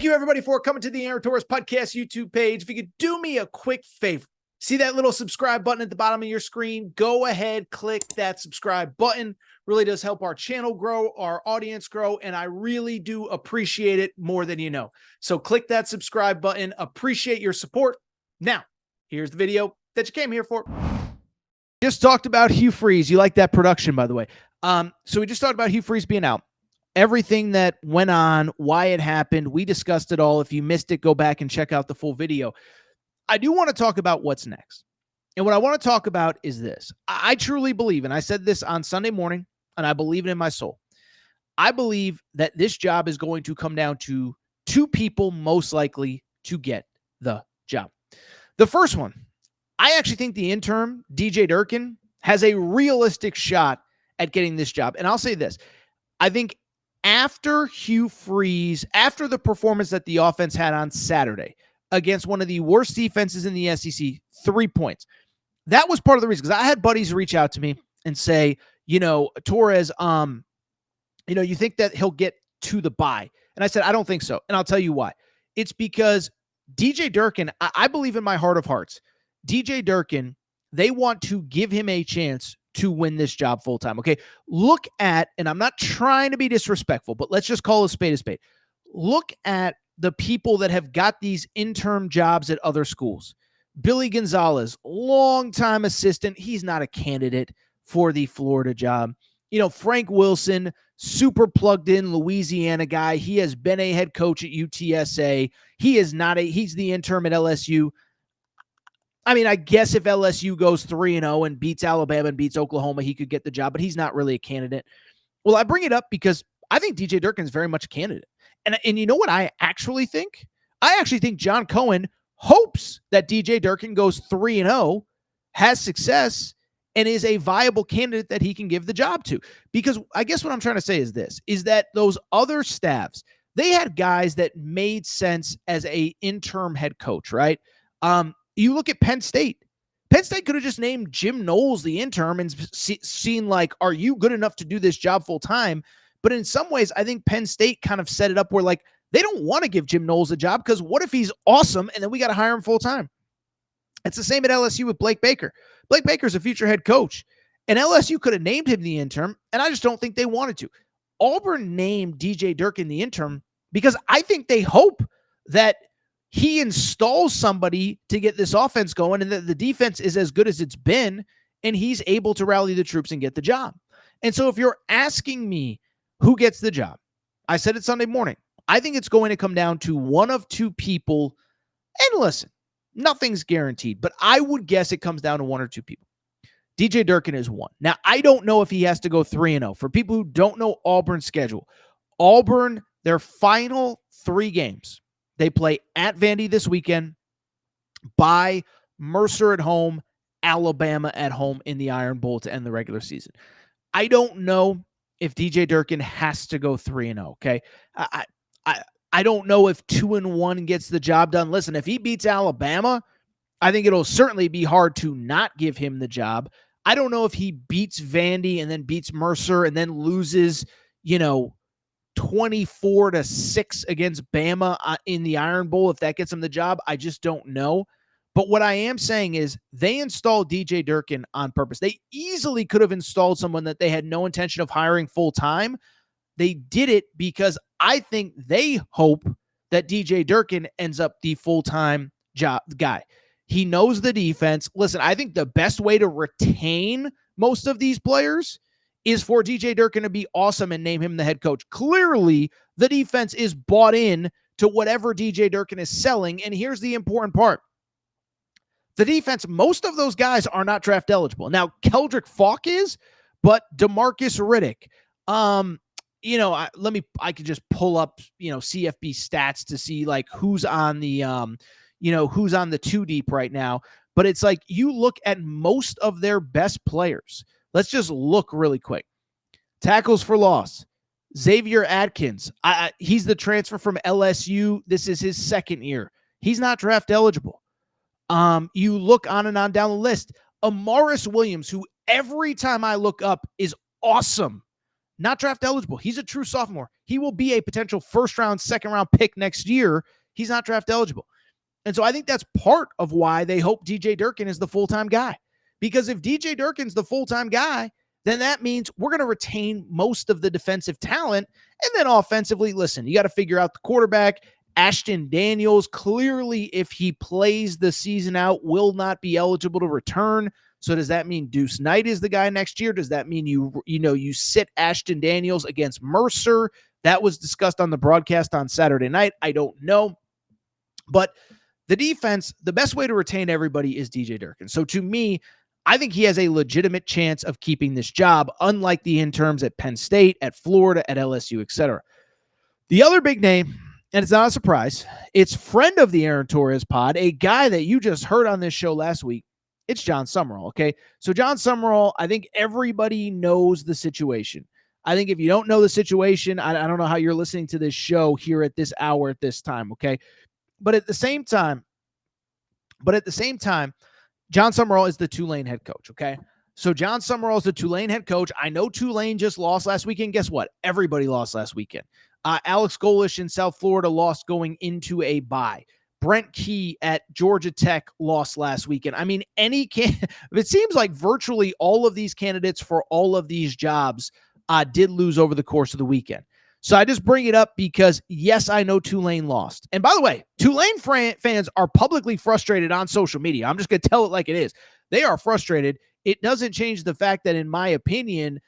Thank you, everybody, for coming to the Aaron Torres Podcast YouTube page. If you could do me a quick favor, see that little subscribe button at the bottom of your screen? Go ahead, click that subscribe button. Really does help our channel grow, our audience grow, and I really do appreciate it more than you know. So click that subscribe button. Appreciate your support. Now, here's the video that you came here for. Just talked about HUGH FREEZE. You like that production, by the way. So we just talked about HUGH FREEZE being out. Everything that went on, why it happened, we discussed it all. If you missed it, go back and check out the full video. I do want to talk about what's next. And what I want to talk about is this. I truly believe, and I said this on Sunday morning, and I believe it in my soul. I believe that this job is going to come down to two people most likely to get the job. The first one, I actually think the interim, DJ Durkin, has a realistic shot at getting this job. And I'll say this. I think after HUGH FREEZE, after the performance that the offense had on Saturday against one of the worst defenses in the SEC, 3 points. That was part of the reason, because I had buddies reach out to me and say, Torres, you think that he'll get to the bye? And I said, I don't think so. And I'll tell you why. It's because DJ Durkin, I believe in my heart of hearts, DJ Durkin, they want to give him a chance to win this job full time. Okay. Look at, and I'm not trying to be disrespectful, but let's just call a spade a spade. Look at the people that have got these interim jobs at other schools. Billy Gonzalez, longtime assistant. He's not a candidate for the Florida job. Frank Wilson, super plugged in Louisiana guy. He has been a head coach at UTSA. He's the interim at LSU. I mean, I guess if LSU goes 3-0 and beats Alabama and beats Oklahoma, he could get the job, but he's not really a candidate. Well, I bring it up because I think DJ Durkin is very much a candidate. And you know what I actually think? I actually think John Cohen hopes that DJ Durkin goes 3-0, has success, and is a viable candidate that he can give the job to. Because I guess what I'm trying to say is this, is that those other staffs, they had guys that made sense as a interim head coach, right? You look at Penn State. Penn State could have just named Jim Knowles the interim and seen like, are you good enough to do this job full time? But in some ways, I think Penn State kind of set it up where like they don't want to give Jim Knowles a job because what if he's awesome and then we got to hire him full time? It's the same at LSU with Blake Baker. Blake Baker's a future head coach, and LSU could have named him the interim, and I just don't think they wanted to. Auburn named DJ Durkin the interim because I think they hope that he installs somebody to get this offense going and that the defense is as good as it's been and he's able to rally the troops and get the job. And so if you're asking me who gets the job, I said it Sunday morning. I think it's going to come down to one of two people. And listen, nothing's guaranteed, but I would guess it comes down to one or two people. DJ Durkin is one. Now, I don't know if he has to go 3-0. For people who don't know Auburn's schedule, Auburn, their final 3 games, they play at Vandy this weekend, by Mercer at home, Alabama at home in the Iron Bowl to end the regular season. I don't know if DJ Durkin has to go 3-0, okay? I don't know if 2-1 gets the job done. Listen, if he beats Alabama, I think it'll certainly be hard to not give him the job. I don't know if he beats Vandy and then beats Mercer and then loses, 24-6 against Bama in the Iron Bowl. If that gets him the job, I just don't know. But what I am saying is they installed DJ Durkin on purpose. They easily could have installed someone that they had no intention of hiring full time. They did it because I think they hope that DJ Durkin ends up the full-time job guy. He knows the defense. Listen, I think the best way to retain most of these players is for DJ Durkin to be awesome and name him the head coach. Clearly, the defense is bought in to whatever DJ Durkin is selling. And here's the important part. The defense, most of those guys are not draft eligible. Now, Keldrick Falk is, but DeMarcus Riddick, I could just pull up, CFB stats to see like who's on the, who's on the 2 deep right now. But it's like you look at most of their best players. Let's just look really quick. Tackles for loss. Xavier Atkins. He's the transfer from LSU. This is his 2nd year. He's not draft eligible. You look on and on down the list. Amaris Williams, who every time I look up is awesome. not draft eligible. He's a true sophomore. He will be a potential first round, second round pick next year. He's not draft eligible. And so I think that's part of why they hope DJ Durkin is the full-time guy. Because if DJ Durkin's the full-time guy, then that means we're going to retain most of the defensive talent. And then offensively, listen, you got to figure out the quarterback. Ashton Daniels, clearly, if he plays the season out, will not be eligible to return. So does that mean Deuce Knight is the guy next year? Does that mean you sit Ashton Daniels against Mercer? That was discussed on the broadcast on Saturday night. I don't know. But the defense, the best way to retain everybody is DJ Durkin. So to me, I think he has a legitimate chance of keeping this job, unlike the interns at Penn State, at Florida, at LSU, etc. The other big name, and it's not a surprise, it's friend of the Aaron Torres pod, a guy that you just heard on this show last week. It's John Sumrall, okay? So John Sumrall, I think everybody knows the situation. I think if you don't know the situation, I don't know how you're listening to this show here at this hour at this time, okay? But at the same time, John Sumrall is the Tulane head coach, okay? So John Sumrall is the Tulane head coach. I know Tulane just lost last weekend. Guess what? Everybody lost last weekend. Alex Golish in South Florida lost going into a bye. Brent Key at Georgia Tech lost last weekend. I mean, it seems like virtually all of these candidates for all of these jobs did lose over the course of the weekend. So I just bring it up because, yes, I know Tulane lost. And by the way, Tulane fans are publicly frustrated on social media. I'm just going to tell it like it is. They are frustrated. It doesn't change the fact that, in my opinion,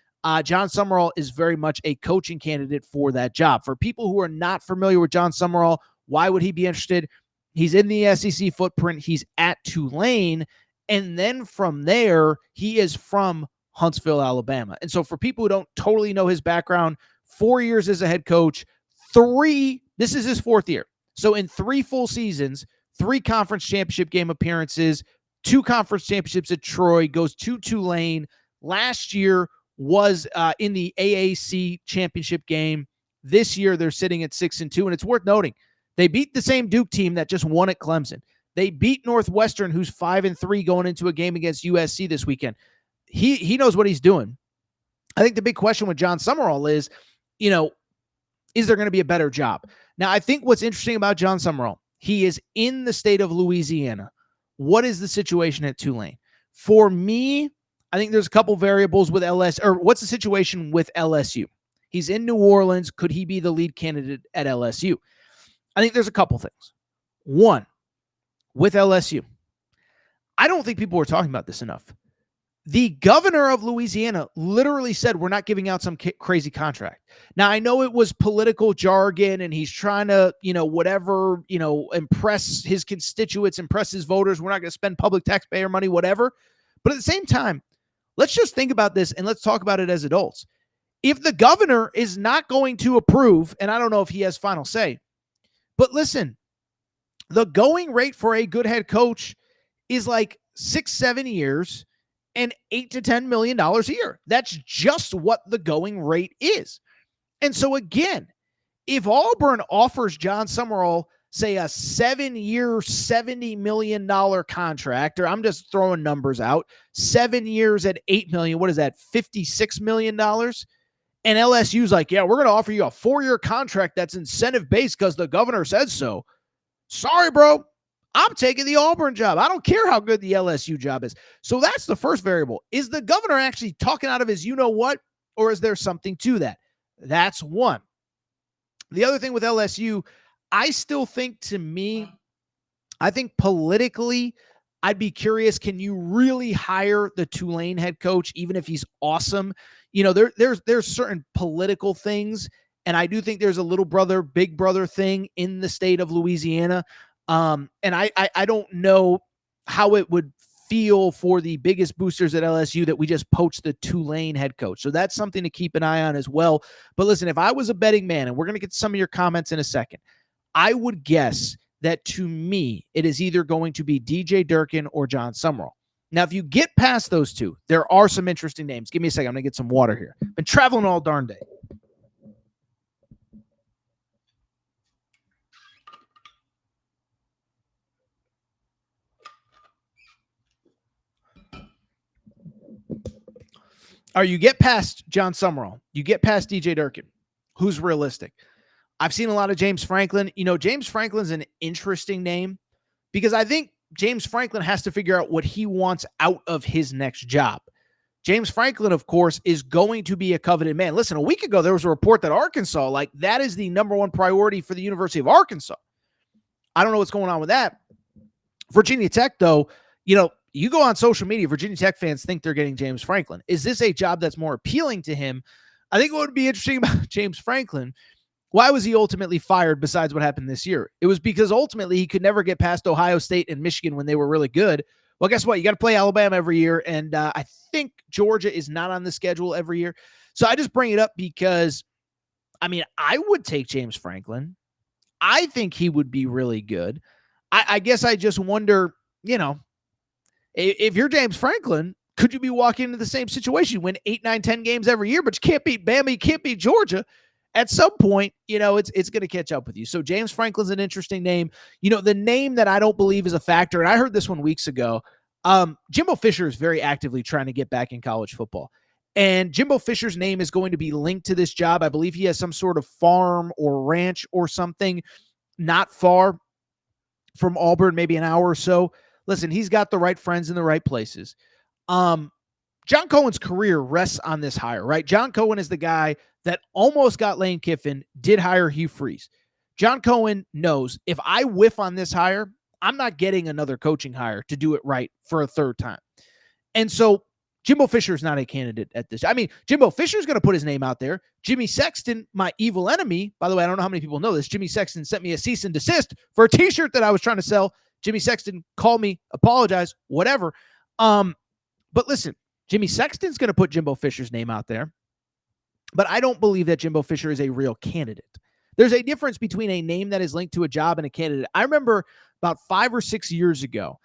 John Sumrall is very much a coaching candidate for that job. For people who are not familiar with John Sumrall, why would he be interested? He's in the SEC footprint. He's at Tulane. And then from there, he is from Huntsville, Alabama. And so for people who don't totally know his background, 4 years as a head coach, this is his fourth year. So in 3 full seasons, 3 conference championship game appearances, 2 conference championships at Troy, goes to Tulane. Last year was in the AAC championship game. This year they're sitting at 6-2, and it's worth noting they beat the same Duke team that just won at Clemson. They beat Northwestern, who's 5-3 going into a game against USC this weekend. He knows what he's doing. I think the big question with John Sumrall is, is there going to be a better job? Now, I think what's interesting about John Sumrall, he is in the state of Louisiana. What is the situation at Tulane? For me, I think there's a couple variables with what's the situation with LSU? He's in New Orleans. Could he be the lead candidate at LSU? I think there's a couple things. One, with LSU, I don't think people were talking about this enough. The governor of Louisiana literally said, we're not giving out some crazy contract. Now, I know it was political jargon and he's trying to, impress his constituents, impress his voters. We're not going to spend public taxpayer money, whatever. But at the same time, let's just think about this and let's talk about it as adults. If the governor is not going to approve, and I don't know if he has final say, but listen, the going rate for a good head coach is like 6-7 years and $8 to $10 million a year. That's just what the going rate is. And so again, if Auburn offers John Sumrall, say, a 7-year, $70 million contract, or I'm just throwing numbers out, 7 years at $8 million, what is that, $56 million? And LSU's like, yeah, we're going to offer you a 4-year contract that's incentive-based because the governor said so. Sorry, bro. I'm taking the Auburn job. I don't care how good the LSU job is. So that's the first variable. Is the governor actually talking out of his you-know-what, or is there something to that? That's one. The other thing with LSU, I still think, I think politically, I'd be curious, can you really hire the Tulane head coach, even if he's awesome? There's certain political things, and I do think there's a little brother, big brother thing in the state of Louisiana. And I don't know how it would feel for the biggest boosters at LSU that we just poached the Tulane head coach. So that's something to keep an eye on as well. But listen, if I was a betting man, and we're going to get to some of your comments in a second, I would guess that to me, it is either going to be DJ Durkin or John Sumrall. Now, if you get past those two, there are some interesting names. Give me a second. I'm going to get some water here. Been traveling all darn day. Or you get past John Sumrall, you get past DJ Durkin. Who's realistic? I've seen a lot of James Franklin. James Franklin's an interesting name because I think James Franklin has to figure out what he wants out of his next job. James Franklin, of course, is going to be a coveted man. Listen, a week ago, there was a report that Arkansas, that is the number one priority for the University of Arkansas. I don't know what's going on with that. Virginia Tech, though, you go on social media, Virginia Tech fans think they're getting James Franklin. Is this a job that's more appealing to him? I think what would be interesting about James Franklin, why was he ultimately fired besides what happened this year? It was because ultimately he could never get past Ohio State and Michigan when they were really good. Well, guess what? You got to play Alabama every year, and I think Georgia is not on the schedule every year. So I just bring it up because, I would take James Franklin. I think he would be really good. I guess I just wonder, if you're James Franklin, could you be walking into the same situation? You win 8, 9, 10 games every year, but you can't beat Bama, you can't beat Georgia. At some point, it's going to catch up with you. So James Franklin's an interesting name. The name that I don't believe is a factor, and I heard this one weeks ago, Jimbo Fisher is very actively trying to get back in college football. And Jimbo Fisher's name is going to be linked to this job. I believe he has some sort of farm or ranch or something not far from Auburn, maybe an hour or so. Listen, he's got the right friends in the right places. John Cohen's career rests on this hire, right? John Cohen is the guy that almost got Lane Kiffin, did hire HUGH FREEZE. John Cohen knows if I whiff on this hire, I'm not getting another coaching hire to do it right for a third time. And so Jimbo Fisher is not a candidate at this. Jimbo Fisher is going to put his name out there. Jimmy Sexton, my evil enemy, by the way, I don't know how many people know this. Jimmy Sexton sent me a cease and desist for a t-shirt that I was trying to sell. Jimmy Sexton called me, apologize, whatever. But listen, Jimmy Sexton's going to put Jimbo Fisher's name out there, but I don't believe that Jimbo Fisher is a real candidate. There's a difference between a name that is linked to a job and a candidate. I remember about 5 or 6 years ago,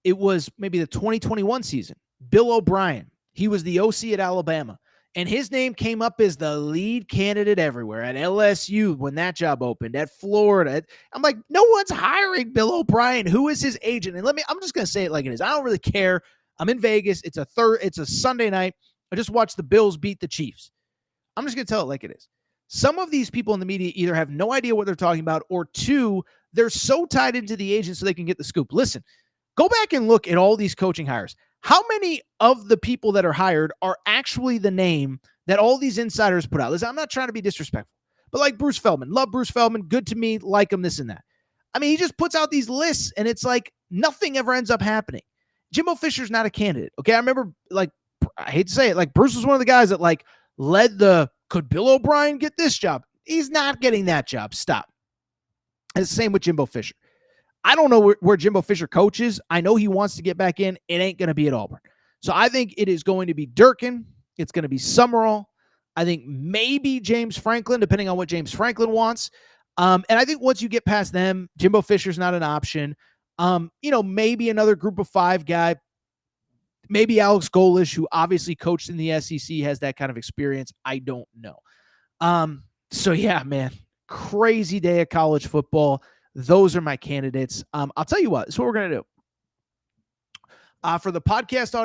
it was maybe the 2021 season. Bill O'Brien, he was the OC at Alabama, and his name came up as the lead candidate everywhere at LSU when that job opened, at Florida. I'm like, no one's hiring Bill O'Brien. Who is his agent? And I'm just going to say it like it is. I don't really care. I'm in Vegas. It's a Sunday night. I just watched the Bills beat the Chiefs. I'm just going to tell it like it is. Some of these people in the media either have no idea what they're talking about, or two, they're so tied into the agent so they can get the scoop. Listen, go back and look at all these coaching hires. How many of the people that are hired are actually the name that all these insiders put out? Listen, I'm not trying to be disrespectful, but like Bruce Feldman, love Bruce Feldman, good to me, like him, this and that. He just puts out these lists, and it's like nothing ever ends up happening. Jimbo Fisher's not a candidate. Okay, I remember, I hate to say it, Bruce was one of the guys that led could Bill O'Brien get this job? He's not getting that job. Stop. And it's the same with Jimbo Fisher. I don't know where Jimbo Fisher coaches. I know he wants to get back in. It ain't going to be at Auburn. So I think it is going to be Durkin. It's going to be Sumrall. I think maybe James Franklin, depending on what James Franklin wants. And I think once you get past them, Jimbo Fisher's not an option. Maybe another group of 5 guy. Maybe Alex Golish, who obviously coached in the SEC, has that kind of experience. I don't know. So yeah, man, crazy day of college football. Those are my candidates. I'll tell you what, this is what we're going to do. For the podcast audience,